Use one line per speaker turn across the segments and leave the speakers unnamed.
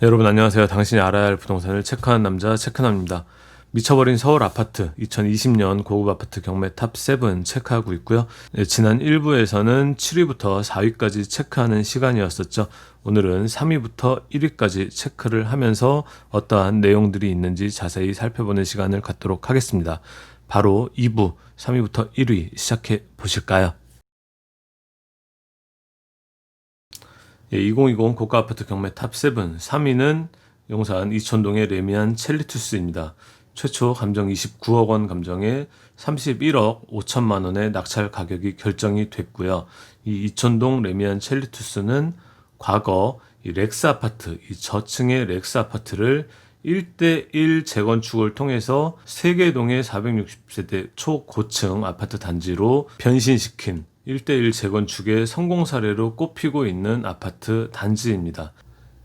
네, 여러분 안녕하세요. 당신이 알아야 할 부동산을 체크하는 남자 체크남입니다. 미쳐버린 서울 아파트 2020년 고급 아파트 경매 탑7 체크하고 있고요. 네, 지난 1부에서는 7위부터 4위까지 체크하는 시간이었었죠. 오늘은 3위부터 1위까지 체크를 하면서 어떠한 내용들이 있는지 자세히 살펴보는 시간을 갖도록 하겠습니다. 바로 2부 3위부터 1위 시작해 보실까요? 2020 고가 아파트 경매 탑7 3위는 용산 이촌동의 레미안 첼리투스입니다. 최초 감정 29억 원 감정에 31억 5천만 원의 낙찰 가격이 결정이 됐고요. 이 이촌동 레미안 첼리투스는 과거 이 렉스 아파트, 이 저층의 렉스 아파트를 1대1 재건축을 통해서 세계동의 460세대 초고층 아파트 단지로 변신시킨 1대1 재건축의 성공 사례로 꼽히고 있는 아파트 단지입니다.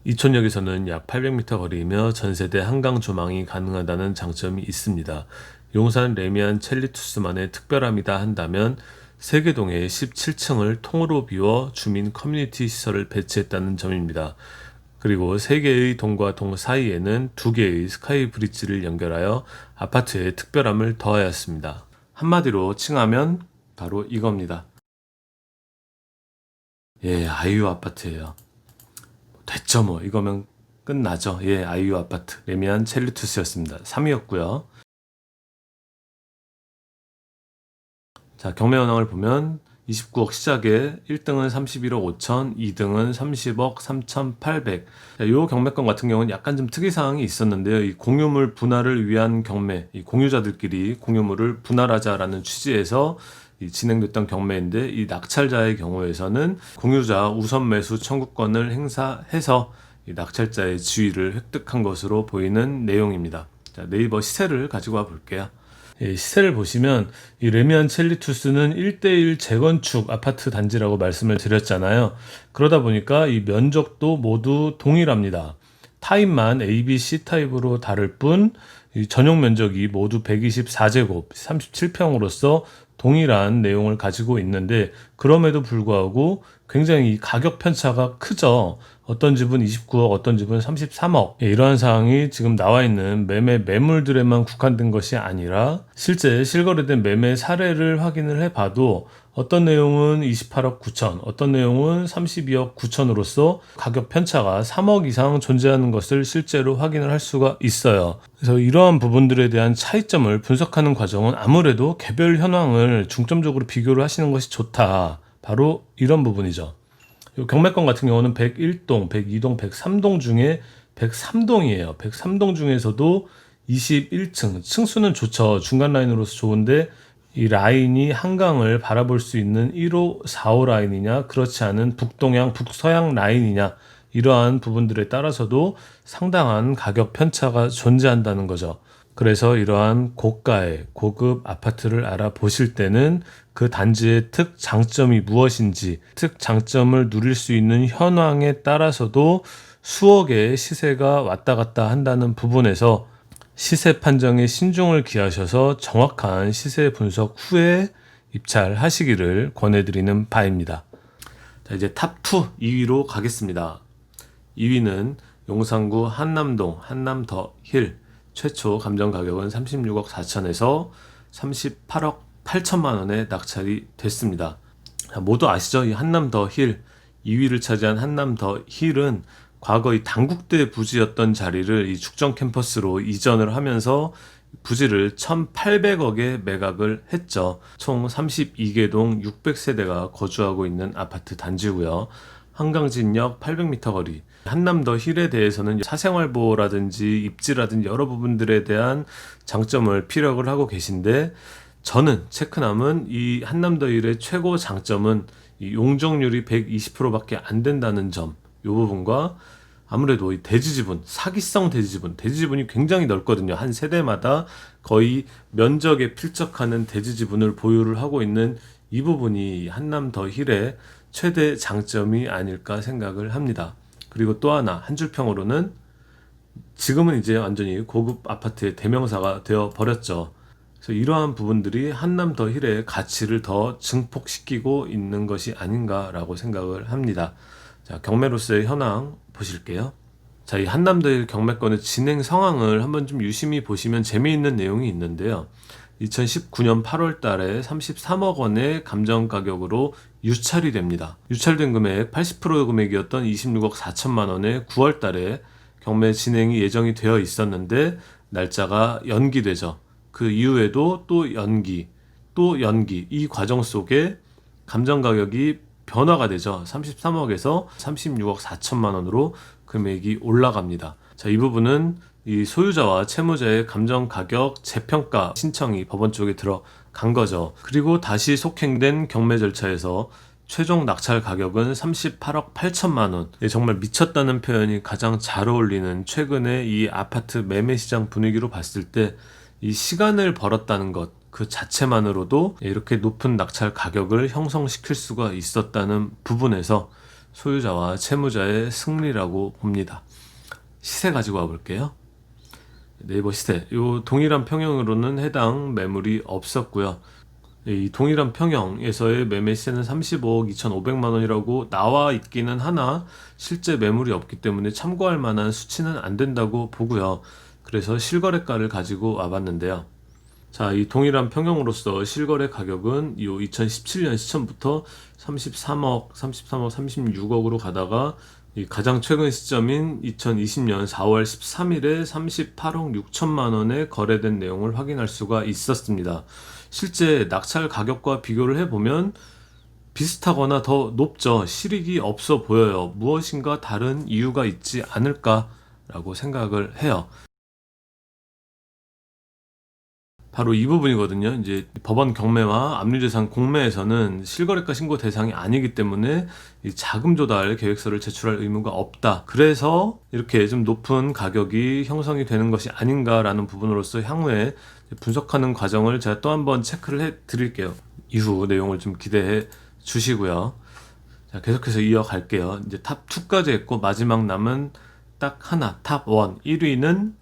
이촌역에서는 약 800m 거리이며 전세대 한강 조망이 가능하다는 장점이 있습니다. 용산 레미안 첼리투스만의 특별함이다 한다면 세계동의 17층을 통으로 비워 주민 커뮤니티 시설을 배치했다는 점입니다. 그리고 3개의 동과 동 사이에는 2개의 스카이 브릿지를 연결하여 아파트의 특별함을 더하였습니다. 한마디로 칭하면 바로 이겁니다. 아이유 아파트예요. 됐죠 뭐. 이거면 끝나죠. 아이유 아파트 레미안 첼리투스였습니다. 3위였고요. 자, 경매 현황을 보면 29억 시작에 1등은 31억 5천, 2등은 30억 3,800. 이 경매권 같은 경우는 약간 좀 특이사항이 있었는데요. 이 공유물 분할을 위한 경매, 이 공유자들끼리 공유물을 분할하자라는 취지에서 진행됐던 경매인데, 이 낙찰자의 경우에서는 공유자 우선 매수 청구권을 행사해서 이 낙찰자의 지위를 획득한 것으로 보이는 내용입니다. 자, 네이버 시세를 가지고 와 볼게요. 시세를 보시면 이 레미안 첼리투스는 1대1 재건축 아파트 단지라고 말씀을 드렸잖아요. 그러다 보니까 이 면적도 모두 동일합니다. 타입만 A, B, C 타입으로 다를 뿐 이 전용 면적이 모두 124제곱, 37평으로서 동일한 내용을 가지고 있는데, 그럼에도 불구하고 굉장히 가격 편차가 크죠. 어떤 집은 29억, 어떤 집은 33억. 이러한 사항이 지금 나와 있는 매물들에만 국한된 것이 아니라 실제 실거래된 매매 사례를 확인을 해봐도 어떤 내용은 28억 9천, 어떤 내용은 32억 9천으로서 가격 편차가 3억 이상 존재하는 것을 실제로 확인을 할 수가 있어요. 그래서 이러한 부분들에 대한 차이점을 분석하는 과정은 아무래도 개별 현황을 중점적으로 비교를 하시는 것이 좋다. 바로 이런 부분이죠. 경매권 같은 경우는 101동, 102동, 103동 중에 103동이에요. 103동 중에서도 21층, 층수는 좋죠. 중간 라인으로서 좋은데 이 라인이 한강을 바라볼 수 있는 1호, 4호 라인이냐, 그렇지 않은 북동향, 북서향 라인이냐, 이러한 부분들에 따라서도 상당한 가격 편차가 존재한다는 거죠. 그래서 이러한 고가의 고급 아파트를 알아보실 때는 그 단지의 특장점이 무엇인지, 특장점을 누릴 수 있는 현황에 따라서도 수억의 시세가 왔다 갔다 한다는 부분에서 시세 판정에 신중을 기하셔서 정확한 시세 분석 후에 입찰하시기를 권해드리는 바입니다. 자, 이제 탑2 2위로 가겠습니다. 2위는 용산구 한남동 한남더힐, 최초 감정 가격은 36억 4천에서 38억 8천만 원에 낙찰이 됐습니다. 모두 아시죠? 이 한남더힐 2위를 차지한 한남더힐은 과거 이 당국대 부지였던 자리를 이 축전 캠퍼스로 이전을 하면서 부지를 1,800억에 매각을 했죠. 총 32개 동 600세대가 거주하고 있는 아파트 단지고요. 한강진역 800m 거리. 한남더 힐에 대해서는 사생활보호라든지 입지라든지 여러 부분들에 대한 장점을 피력을 하고 계신데, 저는 체크남은 이 한남더 힐의 최고 장점은 이 용적률이 120%밖에 안 된다는 점, 이 부분과 아무래도 이 대지지분, 사기성 대지지분이 굉장히 넓거든요. 한 세대마다 거의 면적에 필적하는 대지지분을 보유를 하고 있는 이 부분이 한남더 힐의 최대 장점이 아닐까 생각을 합니다. 그리고 또 하나, 한 줄평으로는 지금은 이제 완전히 고급 아파트의 대명사가 되어 버렸죠. 그래서 이러한 부분들이 한남더 힐의 가치를 더 증폭시키고 있는 것이 아닌가라고 생각을 합니다. 자, 경매로서의 현황 보실게요. 자, 이 한남대일 경매건의 진행 상황을 한번 좀 유심히 보시면 재미있는 내용이 있는데요. 2019년 8월 달에 33억 원의 감정 가격으로 유찰이 됩니다. 유찰된 금액 80% 금액이었던 26억 4천만 원에 9월 달에 경매 진행이 예정이 되어 있었는데 날짜가 연기되죠. 그 이후에도 또 연기, 또 연기. 이 과정 속에 감정 가격이 변화가 되죠. 33억에서 36억 4천만 원으로 금액이 올라갑니다. 자, 이 부분은 이 소유자와 채무자의 감정 가격 재평가 신청이 법원 쪽에 들어간 거죠. 그리고 다시 속행된 경매 절차에서 최종 낙찰 가격은 38억 8천만 원. 예, 정말 미쳤다는 표현이 가장 잘 어울리는 최근의 이 아파트 매매 시장 분위기로 봤을 때 이 시간을 벌었다는 것 그 자체만으로도 이렇게 높은 낙찰 가격을 형성시킬 수가 있었다는 부분에서 소유자와 채무자의 승리라고 봅니다. 시세 가지고 와볼게요. 네이버 시세. 이 동일한 평형으로는 해당 매물이 없었고요. 이 동일한 평형에서의 매매 시세는 35억 2,500만 원이라고 나와 있기는 하나 실제 매물이 없기 때문에 참고할 만한 수치는 안 된다고 보고요. 그래서 실거래가를 가지고 와봤는데요. 자, 이 동일한 평형으로서 실거래 가격은 이 2017년 시점부터 33억, 36억으로 가다가 이 가장 최근 시점인 2020년 4월 13일에 38억 6천만 원에 거래된 내용을 확인할 수가 있었습니다. 실제 낙찰 가격과 비교를 해보면 비슷하거나 더 높죠. 실익이 없어 보여요. 무엇인가 다른 이유가 있지 않을까라고 생각을 해요. 바로 이 부분이거든요. 이제 법원 경매와 압류재산 공매에서는 실거래가 신고 대상이 아니기 때문에 이 자금 조달 계획서를 제출할 의무가 없다. 그래서 이렇게 좀 높은 가격이 형성이 되는 것이 아닌가라는 부분으로서 향후에 분석하는 과정을 제가 또 한번 체크를 해 드릴게요. 이후 내용을 좀 기대해 주시고요. 자, 계속해서 이어갈게요. 이제 탑 2까지 했고 마지막 남은 딱 하나, 탑 1. 1위는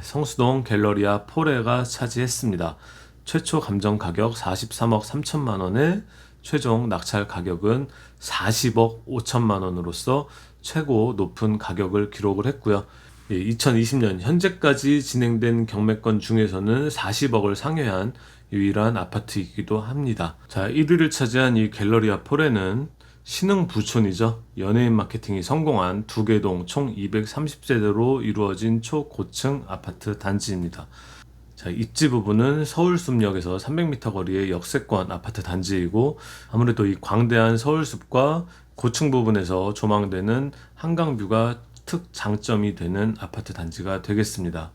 성수동 갤러리아 포레가 차지했습니다. 최초 감정 가격 43억 3천만 원에 최종 낙찰 가격은 40억 5천만 원으로서 최고 높은 가격을 기록을 했고요. 2020년 현재까지 진행된 경매건 중에서는 40억을 상회한 유일한 아파트이기도 합니다. 자, 1위를 차지한 이 갤러리아 포레는 신흥 부촌이죠. 연예인 마케팅이 성공한 두 개 동 총 230세대로 이루어진 초고층 아파트 단지입니다. 자, 입지 부분은 서울숲역에서 300m 거리의 역세권 아파트 단지이고 아무래도 이 광대한 서울숲과 고층 부분에서 조망되는 한강뷰가 특장점이 되는 아파트 단지가 되겠습니다.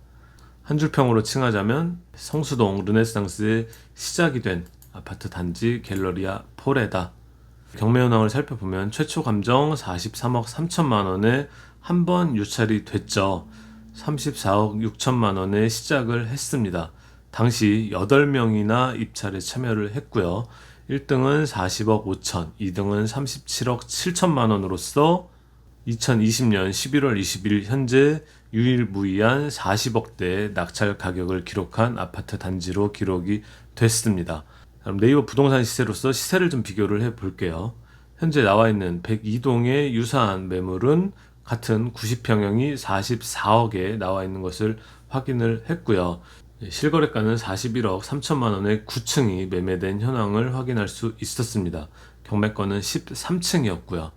한 줄평으로 칭하자면 성수동 르네상스의 시작이 된 아파트 단지 갤러리아 포레다. 경매 현황을 살펴보면 최초 감정 43억 3천만 원에 한 번 유찰이 됐죠. 34억 6천만 원에 시작을 했습니다. 당시 8명이나 입찰에 참여를 했고요. 1등은 40억 5천, 2등은 37억 7천만 원으로서 2020년 11월 20일 현재 유일무이한 40억대의 낙찰 가격을 기록한 아파트 단지로 기록이 됐습니다. 그럼 네이버 부동산 시세로서 시세를 좀 비교를 해 볼게요. 현재 나와 있는 102동의 유사한 매물은 같은 90평형이 44억에 나와 있는 것을 확인을 했고요. 실거래가는 41억 3천만 원의 9층이 매매된 현황을 확인할 수 있었습니다. 경매건은 13층이었고요.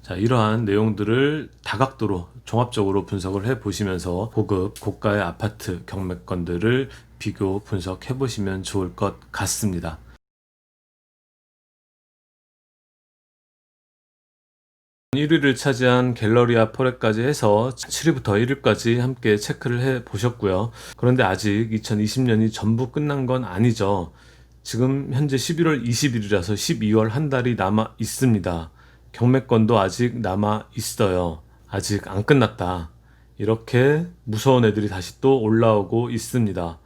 자, 이러한 내용들을 다각도로 종합적으로 분석을 해 보시면서 고급, 고가의 아파트 경매건들을 비교 분석해 보시면 좋을 것 같습니다. 1위를 차지한 갤러리아 포레까지 해서 7위부터 1위까지 함께 체크를 해 보셨고요. 그런데 아직 2020년이 전부 끝난 건 아니죠. 지금 현재 11월 20일이라서 12월 한 달이 남아 있습니다. 경매건도 아직 남아 있어요. 아직 안 끝났다. 이렇게 무서운 애들이 다시 또 올라오고 있습니다.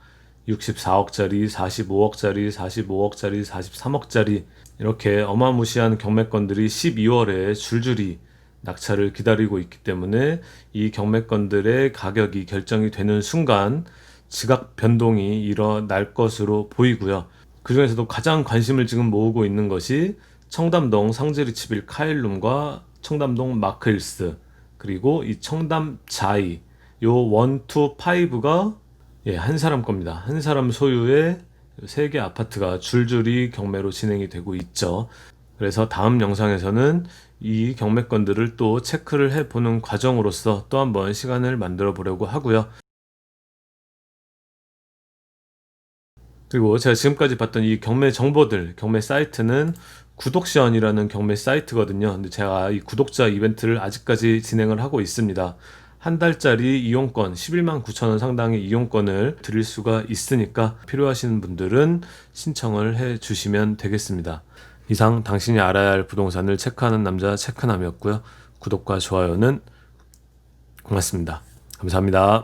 64억짜리, 45억짜리, 45억짜리, 43억짜리 이렇게 어마무시한 경매건들이 12월에 줄줄이 낙찰을 기다리고 있기 때문에 이 경매건들의 가격이 결정이 되는 순간 지각 변동이 일어날 것으로 보이고요. 그 중에서도 가장 관심을 지금 모으고 있는 것이 청담동 상즈리치빌 카일룸과 청담동 마크힐스 그리고 이 청담 자이 요 1, 2, 5가 한 사람 겁니다. 한 사람 소유의 3개 아파트가 줄줄이 경매로 진행이 되고 있죠. 그래서 다음 영상에서는 이 경매건들을 또 체크를 해보는 과정으로서 또 한번 시간을 만들어 보려고 하고요. 그리고 제가 지금까지 봤던 이 경매 정보들, 경매 사이트는 구독시연이라는 경매 사이트거든요. 근데 제가 이 구독자 이벤트를 아직까지 진행을 하고 있습니다. 한 달짜리 이용권 11만 9천 원 상당의 이용권을 드릴 수가 있으니까 필요하신 분들은 신청을 해 주시면 되겠습니다. 이상 당신이 알아야 할 부동산을 체크하는 남자 체크남이었고요. 구독과 좋아요는 고맙습니다. 감사합니다.